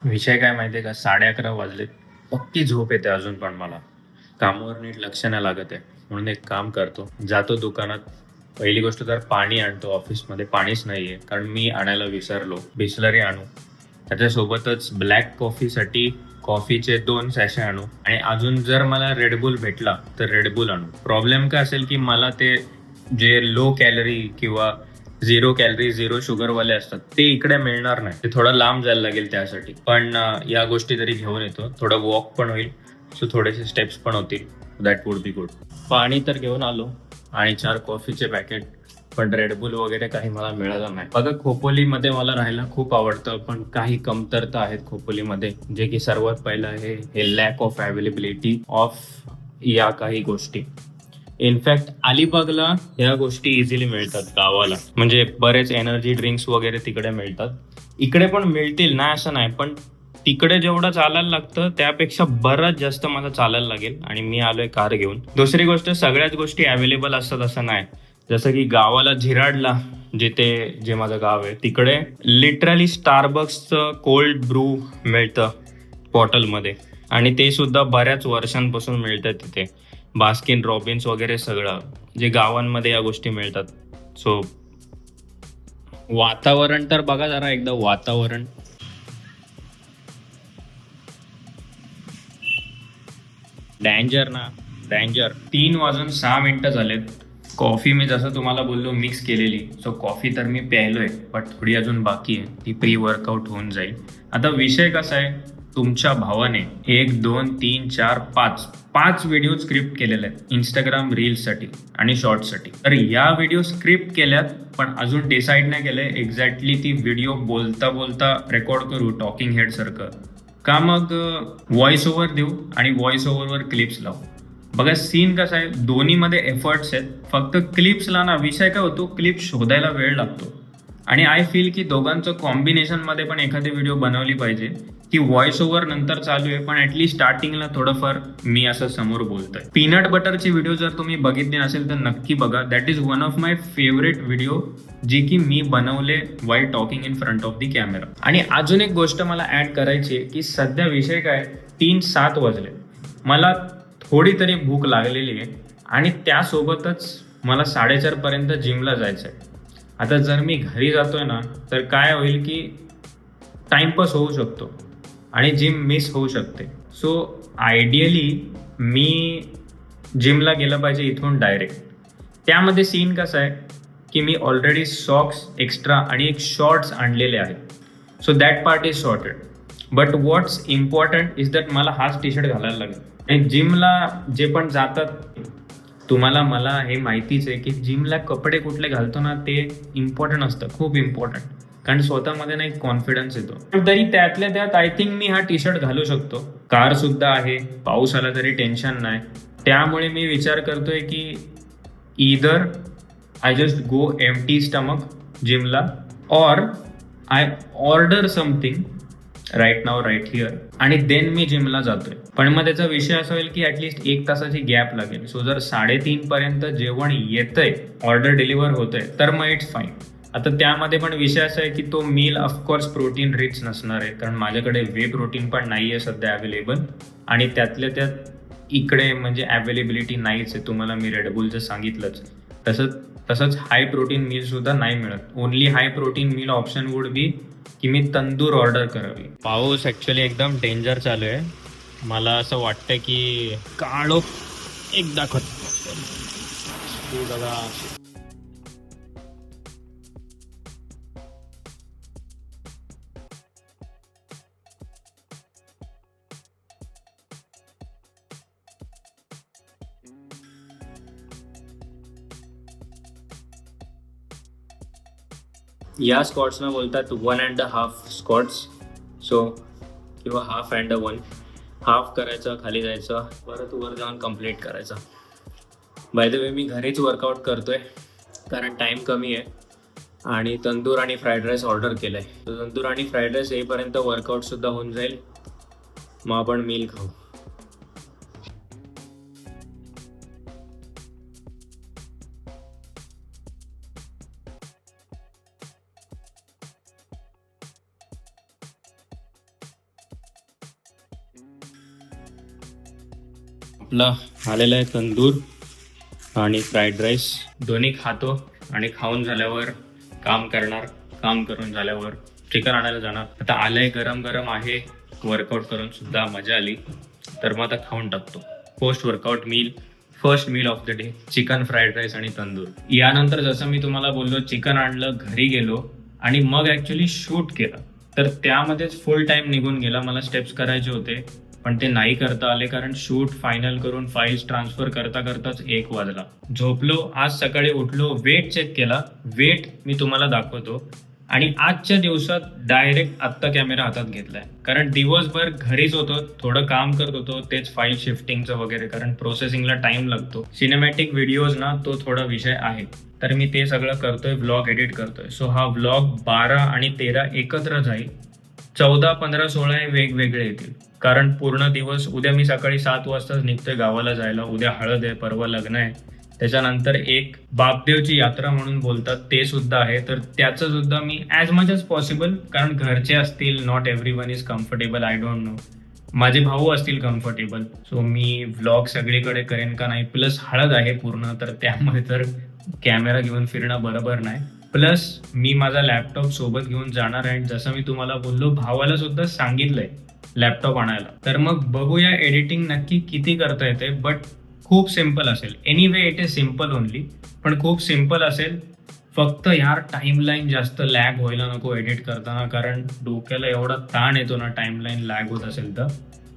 विषय काय माहितीये का? 11:30 वाजलेत. पक्की झोप येते अजून पण मला. कामावर नीट लक्ष नाही लागत आहे. म्हणून एक काम करतो, जातो दुकानात. पहिली गोष्ट तर पाणी आणतो. ऑफिसमध्ये पाणीच नाहीये, कारण मी आणायला विसरलो. बिसलरी आणू. त्याच्यासोबतच ब्लॅक कॉफीसाठी कॉफीचे 2 सॅशे आणू आणि अजून जर मला रेडबुल भेटला तर रेडबुल आणू. प्रॉब्लेम काय असेल की मला ते जे लो कॅलरी किंवा झिरो कॅलरी झिरो शुगर वाले असतात ते इकडे मिळणार नाही. ते थोडं लांब जायला लागेल त्यासाठी. पण या गोष्टी तरी घेऊन येतो. थोडं वॉक पण होईल, सो थोडेसे स्टेप्स पण होतील. That would be good. पाणी तर घेऊन आलो आणि 4 कॉफीचे पॅकेट. पण रेडबुल वगैरे काही मला मिळालं नाही. बघा, खोपोलीमध्ये मला राहायला खूप आवडतं, पण काही कमतरता आहेत खोपोलीमध्ये, जे की सर्वात पहिलं आहे हे लॅक ऑफ अवेलेबिलिटी ऑफ या काही गोष्टी. इनफॅक्ट अलिबागला ह्या गोष्टी इझिली मिळतात गावाला. म्हणजे बरेच एनर्जी ड्रिंक्स वगैरे तिकडे मिळतात. इकडे पण मिळतील ना असं नाही, पण तिकडे जेवढं चालायला लागतं त्यापेक्षा बरंच जास्त मला चालायला लागेल. आणि मी आलोय कार घेऊन. दुसरी गोष्ट, सगळ्याच गोष्टी अवेलेबल असतात असं नाही. जसं की गावाला झिराडला, जिथे जे माझं गाव आहे तिकडे लिटरली स्टारबक्सचं कोल्ड ब्रू मिळतं बॉटलमध्ये. आणि ते सुद्धा बऱ्याच वर्षांपासून मिळतं तिथे. बास्किन रॉबिन्स वगैरे सगळं जे गावांमध्ये या गोष्टी मिळतात. सो वातावरण तर बघा जरा एकदा वातावरण. डेंजर ना, डेंजर. 3 वाजून 6 मिनिटं झालेत. कॉफी मी जसं तुम्हाला बोललो मिक्स केलेली. सो कॉफी तर मी प्यायलोय, बट थोडी अजून बाकी आहे. ती प्री वर्कआउट होऊन जाईल. आता विषय कसा आहे, तुमच्या भावाने 1 2 3 4 5 व्हिडिओ स्क्रिप्ट केलेले आहेत इंस्टाग्राम रील्ससाठी आणि शॉर्ट्ससाठी. तर या व्हिडिओ स्क्रिप्ट केल्यात, पण अजून डिसाईड नाही केलंय एक्झॅक्टली ती व्हिडिओ बोलता बोलता रेकॉर्ड करू टॉकिंग हेड सारखं, का मग व्हॉइस ओव्हर देऊ आणि व्हॉइस ओव्हरवर क्लिप्स लावू. बघा, सीन कसा आहे, दोन्हीमध्ये एफर्ट्स आहेत. फक्त क्लिप्सला ना विषय काय होतो, क्लिप्स शोधायला वेळ लागतो. आणि आय फील की दोघांचं कॉम्बिनेशनमध्ये पण एखादी व्हिडिओ बनवली पाहिजे, की व्हॉइस ओव्हर नंतर चालू आहे पण ॲटलीस्ट स्टार्टिंगला थोडंफार मी असं समोर बोलतोय. पीनट बटरची व्हिडिओ जर तुम्ही बघितली नसेल तर नक्की बघा. That is one of my favourite video, जी की मी बनवले while talking in front of the camera. आणि अजून एक गोष्ट मला ऍड करायची आहे, की सध्या विषय काय, 3-7 वाजले. मला थोडी तरी भूक लागलेली आहे आणि त्यासोबतच मला 4:30 पर्यंत जिमला जायचं आहे. आता जर मी घरी जातोय ना, तर काय होईल की टाइमपास होऊ शकतो आणि जिम मिस होऊ शकते. सो आयडियली मी जिमला गेलं पाहिजे इथून डायरेक्ट. त्यामध्ये सीन कसा आहे की मी ऑलरेडी सॉक्स एक्स्ट्रा आणि एक शॉर्ट्स आणलेले आहेत. So that part is sorted. But what's important is that मला हाच टी शर्ट घालायला लागेल. आणि जिमला जे पण जातात, तुम्हाला मला हे माहितीच आहे की जिमला कपडे कुठले घालतो ना ते इम्पॉर्टंट असतं, खूप इम्पॉर्टंट. कारण स्वतःमध्ये ना एक कॉन्फिडन्स येतो. पण तरी त्यातल्या त्यात आय थिंक मी हा टी शर्ट घालू शकतो. कार सुद्धा आहे, पाऊस आला तरी टेन्शन नाही. त्यामुळे मी विचार करतोय की either I just go empty stomach जिमला, or I order something right now right here आणि देन मी जिमला जातोय. पण मग त्याचा विषय असा होईल की ऍटलीस्ट 1 तासाची गॅप लागेल. सो जर 3:30 पर्यंत जेवण येतंय, ऑर्डर डिलिव्हर होतंय, तर मग इट्स फाईन. आता त्यामध्ये पण विषय असा आहे की तो मील ऑफकोर्स प्रोटीन रिच नसणार आहे, कारण माझ्याकडे वे प्रोटीन पण नाही आहे सध्या अवेलेबल. आणि त्यातल्या त्यात इकडे म्हणजे अवेलेबिलिटी नाहीच आहे. तुम्हाला मी रेडबुलचं सांगितलंच. तसंच तसंच हाय प्रोटीन मील सुद्धा नाही मिळत. Only high protein meal option would be की मी तंदूर ऑर्डर करावी. पाऊस ॲक्च्युली एकदम डेंजर चालू आहे. मला असं वाटतं की काळोख एक दाखवत बघा. या स्कॉट्सना बोलतात 1.5 स्कॉट्स. सो किंवा हाफ अँड 1. हाफ करायचं, खाली जायचं, परत वर जाऊन कंप्लीट करायचं. बाय द वे मी घरीच वर्कआउट करतोय, कारण टाईम कमी आहे. आणि तंदूर आणि फ्राईड राईस ऑर्डर केलं आहे. तंदूर आणि फ्राईड राईस येईपर्यंत वर्कआउटसुद्धा होऊन जाईल. मग आपण मील खाऊ. आपला आलेला आहे तंदूर आणि फ्राईड राईस. दोन्ही खातो आणि खाऊन झाल्यावर काम करणार. काम करून झाल्यावर चिकन आणायला जाणार. आता आलंय, गरम गरम आहे. वर्कआउट करून सुद्धा मजा आली, तर मग आता खाऊन टाकतो. Post workout meal, first meal of the day, chicken fried rice आणि तंदूर. यानंतर जसं मी तुम्हाला बोललो, चिकन आणलं, घरी गेलो आणि मग ऍक्च्युली शूट केलं. तर त्यामध्येच फुल टाइम निघून गेला. मला स्टेप्स करायचे होते पण ते नाही करता आले, कारण शूट फायनल करून फाईल्स ट्रान्सफर करता करताच 1 वाजला. झोपलो. आज सकाळी उठलो, वेट चेक केला. वेट मी तुम्हाला दाखवतो. आणि आजच्या दिवसात डायरेक्ट आत्ता कॅमेरा हातात घेतलाय, कारण दिवसभर घरीच होतो, थोडं काम करत होतो, तेच फाईल शिफ्टिंगचं वगैरे, कारण प्रोसेसिंगला टाइम लागतो. सिनेमॅटिक व्हिडिओज ना, तो थोडा विषय आहे, तर मी ते सगळं करतोय, व्लॉग एडिट करतोय. सो हा व्लॉग 12 आणि 13 एकत्र जाईल. 14, 15, 16 हे वेगवेगळे येतील, कारण पूर्ण दिवस. उद्या मी सकाळी 7 वाजताच निघतोय गावाला जायला. उद्या हळद आहे, परवा लग्न आहे. त्याच्यानंतर एक बापदेवची यात्रा म्हणून बोलतात, ते सुद्धा आहे. तर त्याचं सुद्धा मी ॲज मच ॲज पॉसिबल, कारण घरचे असतील, not everyone is comfortable, I don't know. माझे भाऊ असतील कम्फर्टेबल, सो मी व्लॉग सगळीकडे करेन का नाही. प्लस हळद आहे पूर्ण, तर त्यामध्ये तर कॅमेरा घेऊन फिरणं बरोबर नाही. प्लस मी माझा लॅपटॉप सोबत घेऊन जाणार आहे. जसं मी तुम्हाला बोललो, भावाला सुद्धा सांगितलंय लॅपटॉप आणायला. तर मग बघूया एडिटिंग नक्की किती करता येते. बट खूप सिम्पल असेल. Anyway it is simple only, पण खूप सिम्पल असेल. फक्त यार टाईमलाईन जास्त लॅग व्हायला नको एडिट करताना, कारण डोक्याला एवढा ताण येतो ना टाईमलाईन लॅग होत असेल तर.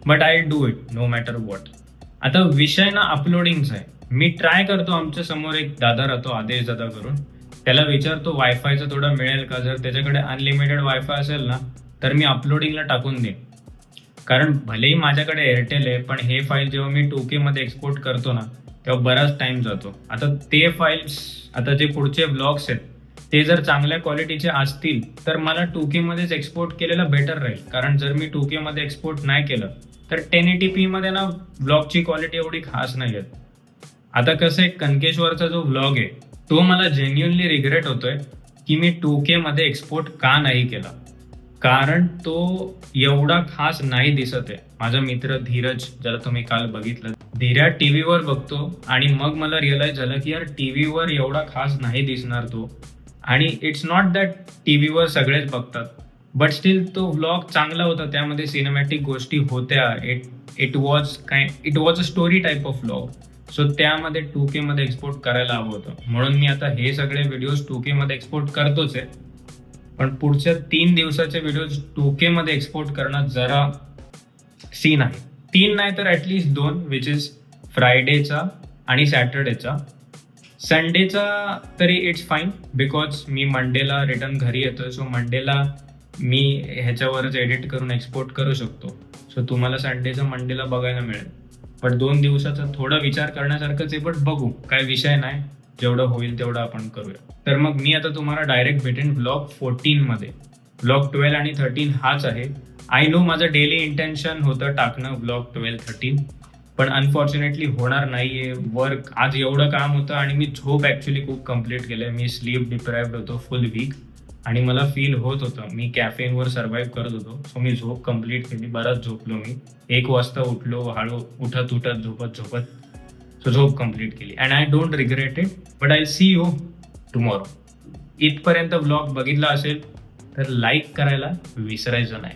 But I do it no matter what. आता विषय ना अपलोडिंगचा आहे. मी ट्राय करतो. आमच्या समोर एक दादा राहतो, आदेश दादा करून. त्याला विचारतो वायफायचं थोडं मिळेल का. जर त्याच्याकडे अनलिमिटेड वायफाय असेल ना, तर मी अपलोडिंगला टाकून देईन. कारण भलेही माझ्याकडे एअरटेल आहे, पण हे फाईल जेव्हा मी 2K मध्ये एक्सपोर्ट करतो ना, तेव्हा बराच टाइम जातो. आता ते फाईल्स, आता जे पुढचे ब्लॉग्स आहेत, ते जर चांगल्या क्वालिटीचे असतील तर मला 2K मध्येच एक्सपोर्ट केलेलं बेटर राहील. कारण जर मी 2K मध्ये एक्सपोर्ट नाही केलं तर 1080p मध्ये ना ब्लॉगची क्वालिटी एवढी खास नाही येत. आता कसं आहे, कनकेश्वरचा जो व्लॉग आहे तो मला जेन्युअनली रिग्रेट होतोय की मी 2K मध्ये एक्सपोर्ट का नाही केला, कारण तो एवढा खास नाही दिसत आहे. माझा मित्र धीरज, ज्याला तुम्ही काल बघितलं, धीर्या टीव्हीवर बघतो आणि मग मला रिअलाइज झालं की यार टीव्हीवर एवढा खास नाही दिसणार तो. आणि इट्स नॉट दॅट टीव्हीवर सगळेच बघतात, बट स्टील तो व्लॉग चांगला होता. त्यामध्ये सिनेमॅटिक गोष्टी होत्या. It was a story type of vlog. So त्यामध्ये 2K मध्ये एक्सपोर्ट करायला हवं होतं. म्हणून मी आता हे सगळे व्हिडिओज 2K मध्ये एक्सपोर्ट करतोच आहे, पण पुढच्या 3 दिवसाचे व्हिडिओज 2K मध्ये एक्सपोर्ट करणं जरा सीन आहे. 3 नाही तर ॲटलिस्ट 2, विच इज फ्रायडेचा आणि सॅटर्डेचा. संडेचा तरी it's fine, because me Mandela return घरी येतोय. सो मंडेला मी ह्याच्यावरच एडिट करून एक्सपोर्ट करू शकतो. सो तुम्हाला संडेचं मंडेला बघायला मिळेल. पण 2 दिवसाचा थोडा विचार करण्यासारखंच आहे, बट बघू, काय विषय नाही. जेवढं होईल तेवढं आपण करूया. तर मग मी आता तुम्हाला डायरेक्ट भेटेन व्लॉग 14 मध्ये. व्लॉग 12 आणि 13 हाच आहे. आय नो माझं डेली इंटेन्शन होतं टाकणं व्लॉग 12, 13, पण अनफॉर्च्युनेटली होणार नाहीये. वर्क आज एवढं काम होतं आणि मी झोप ॲक्च्युली खूप कम्प्लीट केलंय. मी स्लीप डिप्राइव्ड होतो फुल वीक आणि मला फील होत होतं मी कॅफेनवर सर्व्हाइव्ह करत होतो. सो मी झोप कम्प्लीट केली. बराच झोपलो मी. 1 वाजता उठलो, हळू उठत झोपत. सो झोप कम्प्लीट केली. And I don't regret it, but I see you tomorrow. इथपर्यंत व्लॉग बघितला असेल तर लाईक करायला विसरायचं नाही.